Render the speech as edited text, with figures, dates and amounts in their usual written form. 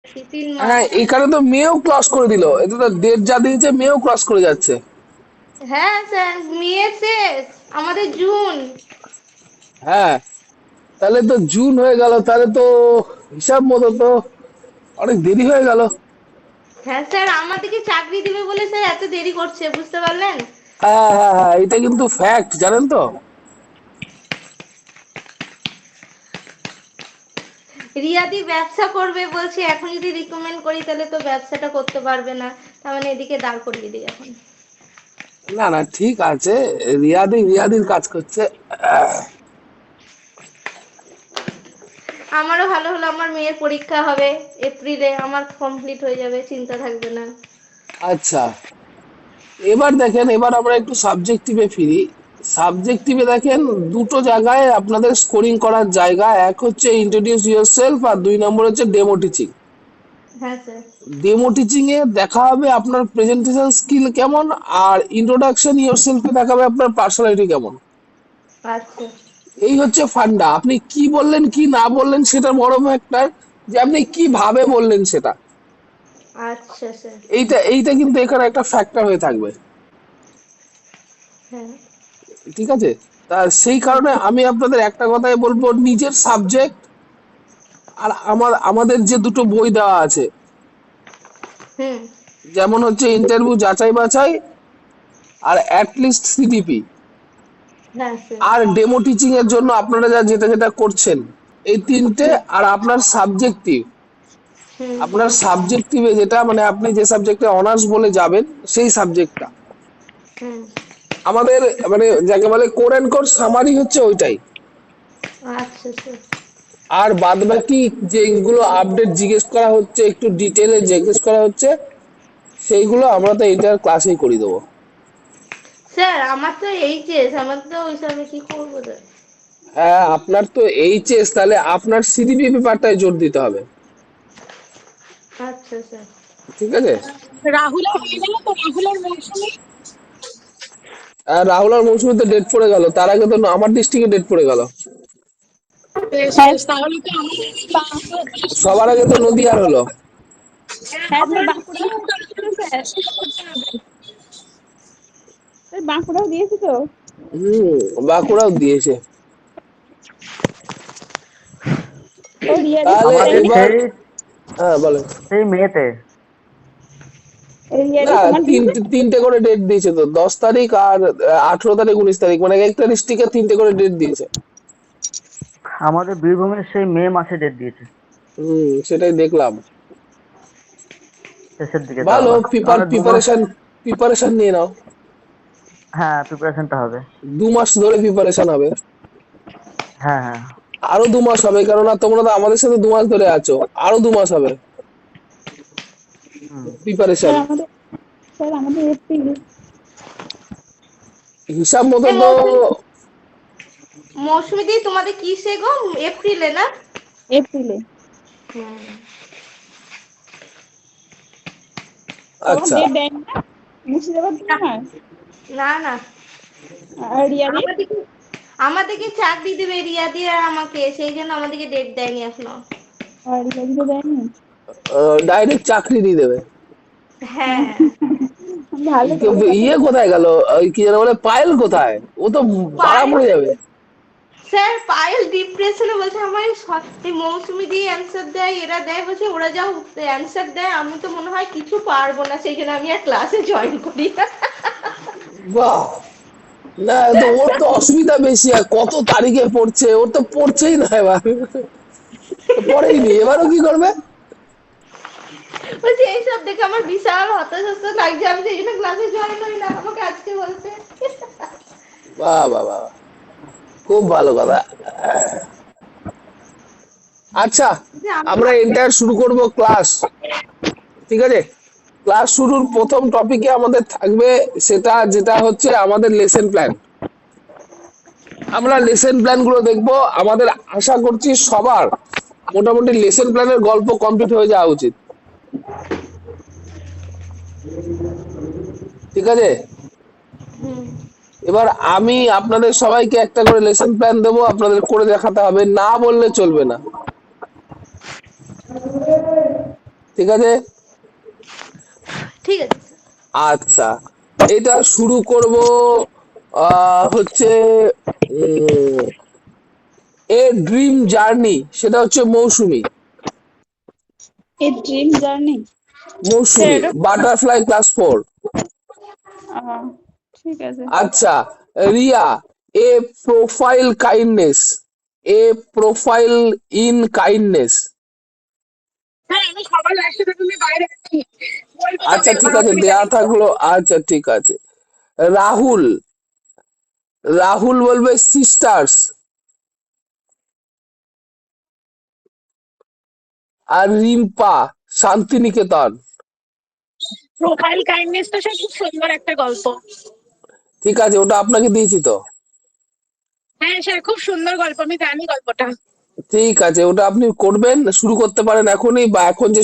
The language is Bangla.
3 মাস। হ্যাঁ, এখানে তো মেয়েও ক্রস করে দিল, এটা তো ডেট যা দিয়েছে মেয়েও ক্রস করে যাচ্ছে। হ্যাঁ স্যার, মে শেষ, আমাদের জুন। হ্যাঁ, তাহলে তো জুন হয়ে গেল, তাহলে তো হিসাব মতো তো অনেক দেরি হয়ে গেল। হ্যাঁ স্যার, আমাদেরকে চাকরি দিবে বলে স্যার এত দেরি করছে, বুঝতে পারলেন? হ্যাঁ হ্যাঁ হ্যাঁ, এটা কিন্তু ফ্যাক্ট, জানেন তো। রিয়াদি ব্যবসা করবে বলছে, এখন যদি রিকমেন্ড করি তাহলে তো ব্যবসাটা করতে পারবে না। তার মানে এদিকে দাঁড় করিয়ে দিই এখন। না না, ঠিক আছে, রিয়াদির কাজ করছে। আমারও ভালো হলো, আমার মেয়ের পরীক্ষা হবে এপ্রিলে, আমার কমপ্লিট হয়ে যাবে, চিন্তা থাকবে না। আচ্ছা, এবার দেখেন, এবার আমরা একটু সাবজেক্টিভে ফিরি। সাবজেক্টিভে দেখেন, দুটো জায়গায় আপনাদের স্কোরিং করার জায়গা, এক হচ্ছে ইন্ট্রোডিউস ইউরসেলফ, আর 2 নম্বর হচ্ছে ডেমো টিচিং। হ্যাঁ স্যার। ডেমো টিচিং এ দেখা হবে আপনার প্রেজেন্টেশন স্কিল কেমন, আর ইন্ট্রোডাকশন ইউরসেলফে দেখাবে আপনার পার্সোনালিটি কেমন। আচ্ছা। এই হচ্ছে ফান্ডা, আপনি কি বললেন কি না বললেন সেটা বড় ফ্যাক্টর, যে আপনি কিভাবে বললেন সেটা। আচ্ছা স্যার। এইটা কিন্তু এখানে একটা ফ্যাক্টর হয়ে থাকবে। হ্যাঁ। ঠিক আছে, তা সেই কারণে আমি আপনাদের একটা কথাই বলবো, নিজের সাবজেক্ট আর আমাদের যে দুটো বই দেওয়া আছে, হুম। যেমন হচ্ছে ইন্টারভিউ যাচাই বাছাই আর অ্যাটলিস্ট সিডিপি, হ্যাঁ স্যার। আর ডেমো টিচিং এর জন্য আপনারা যা যেটা যেটা করছেন, এই তিনটে, হুম। আর আপনার সাবজেক্টিভ, হুম। আপনার সাবজেক্টিভে যেটা মানে আপনি যে সাবজেক্টে অনার্স বলে যাবেন সেই সাবজেক্টটা হুম। আমাদের, মানে যাকে বলে কোর এন্ড কোর সামারি হচ্ছে ওইটাই। আচ্ছা স্যার। আর বাদ বাকি যেগুলো আপডেট জিজ্ঞেস করা হচ্ছে, একটু ডিটেলে জিজ্ঞেস করা হচ্ছে, সেইগুলো আমরা তো এটার ক্লাসেই করে দেবো। স্যার আমার তো এইচএস, আমার তো ওইসবে কি করবো স্যার? হ্যাঁ, আপনার তো এইচএস, তাহলে আপনার সিডিপি পেপারটায় জোর দিতে হবে। আচ্ছা স্যার। ঠিক আছে। রাহুলের হয়ে গেল তো, রাহুলের মৌসুমি। আর রাহুল আর মৌসুমীতে ডেট পড়ে গেল, তার আগে তো আমার ডিস্ট্রিক্টে ডেট পড়ে গেল। বেশ বেশ, তাহলে তো আমার সবার আগে তো নদীয়ার হলো। হ্যাঁ স্যার, বাঁকুড়াও দিয়েছে স্যার। স্যার বাঁকুড়াও দিয়েছি তো। হম, বাঁকুড়াও দিয়েছে। ও রিয়াদি তাহলে আমাদের পেন্ডিং। এবার, সেই হ্যাঁ বলেন। সেই মেতে রিয়াদি না, তোমার দিয়েছে। তিনটে তিনটে করে ডেট দিয়েছে তো, 10 তারিখ আর 18 তারিখ, 19 তারিখ, মানে একটা ডিস্ট্রিক্টে তিনটে করে ডেট দিয়েছে। আমাদের বীরভূমের সেই মে মাসে ডেট দিয়েছে, সেটাই দেখলাম। শেষের দিকে তাও ভালো, আবার, মানে 2 মাস। প্রিপারেশন প্রিপারেশন নিয়ে নাও। হ্যাঁ, প্রিপারেশনটা হবে। 2 মাস ধরে প্রিপারেশন হবে। হ্যাঁ হ্যাঁ। আরো 2 মাস হবে, কেননা তোমরা তো আমাদের সাথে 2 মাস ধরে আছো, আরো 2 মাস হবে হুম। প্রিপারেশন। স্যার আমাদের, স্যার আমাদের এপ্রিল। হিসাব মতো এই তো। মৌসুমী দি, তোমাদের কিসে গো? এপ্রিলে না? এপ্রিলে। হুম। তখন আচ্ছা, ডেট দেয়নি না, মুর্শিদাবাদ মনে হয়। না না, আর রিয়াদি। আমাদেরকে আমাদেরকে চাকরি দেবে রিয়াদি আর আমাকে, সেই জন্য আমাদেরকে ডেট দেয়নি এখনো। আর রিয়াদি তো দেয়নি। ডাইরেক্ট চাকরি দিয়ে দেবে। হ্যাঁ। ভালো তো তাহলে। ইয়ে কোথায় গেল, ওই কি যেন বলে, পায়েল কোথায়? ও তো মারা পায়েল, পড়ে যাবে। স্যার পায়েল ডিপ্রেশনে বলছে, আমার এই মৌসুমি দিয়ে অ্যান্সার দেয়, এরা দেয়, বলছে ওরা যা অ্যান্সার দেয় আমি তো মনে হয় কিছু পারবো না, সেই জন্য আমি আর ক্লাসে জয়েন করি না। বাহ, না তো ওর তো অসুবিধা বেশি, আর কত তারিখে পড়ছে, ওর তো পড়ছেই না এবার, পড়েই নি, এবারও কি করবে? বলছে এইসব দেখে আমার বিশাল হতাশা লাগছে, আমি সেই জন্য ক্লাসে জয়েন করি না, আমাকে আজকে বলছে। বাহ বাহ বাহ, খুব ভালো কথা। আচ্ছা, যে আমি আমরা এন্টার শুরু করব ক্লাস। ঠিক আছে, ক্লাস শুরুর প্রথম টপিকে আমাদের থাকবে, সেটা যেটা হচ্ছে আমাদের লেসন প্ল্যান। আমরা লেসন প্ল্যান গুলো দেখবো। আমাদের আশা করছি সবার মোটামুটি লেসন প্ল্যানের গল্প কমপ্লিট হয়ে যাওয়া উচিত। ঠিক আছে, হুম। এবার আমি আপনাদের সবাইকে একটা করে লেসন প্ল্যান দেবো, আপনাদের করে দেখাতে হবে, না বললে চলবে না। ঠিক আছে? ঠিক আছে স্যার। আচ্ছা, এটা শুরু করব হচ্ছে এ ড্রিম জার্নি, সেটা হচ্ছে Mousumi. A dream journey. Sir Mousumi, এটা বাটারফ্লাই ক্লাস 4। আহ, ঠিক আছে। আচ্ছা, Riya, a profile kindness, a profile in kindness. হ্যাঁ, আমি সবার লাস্টে তুমি বাইরে আছি, বলবো আচ্ছা তোকে ঠিক আছে, অসুবিধা দেয়া নেই। থাকলো। আচ্ছা ঠিক আছে। রাহুল, রাহুল বলবে সিস্টার্স। আর রিম্পা, শান্তিনিকেতন। প্রোফাইল কাইন্ডনেস তো সে খুব সুন্দর একটা গল্প। ঠিক আছে, ওটা আপনাকে দিয়েছি তো। হ্যাঁ স্যার, খুব সুন্দর গল্প, আমি জানি গল্পটা। ঠিক আছে, ওটা আপনি করবেন, শুরু করতে পারেন এখনই, বা এখন যে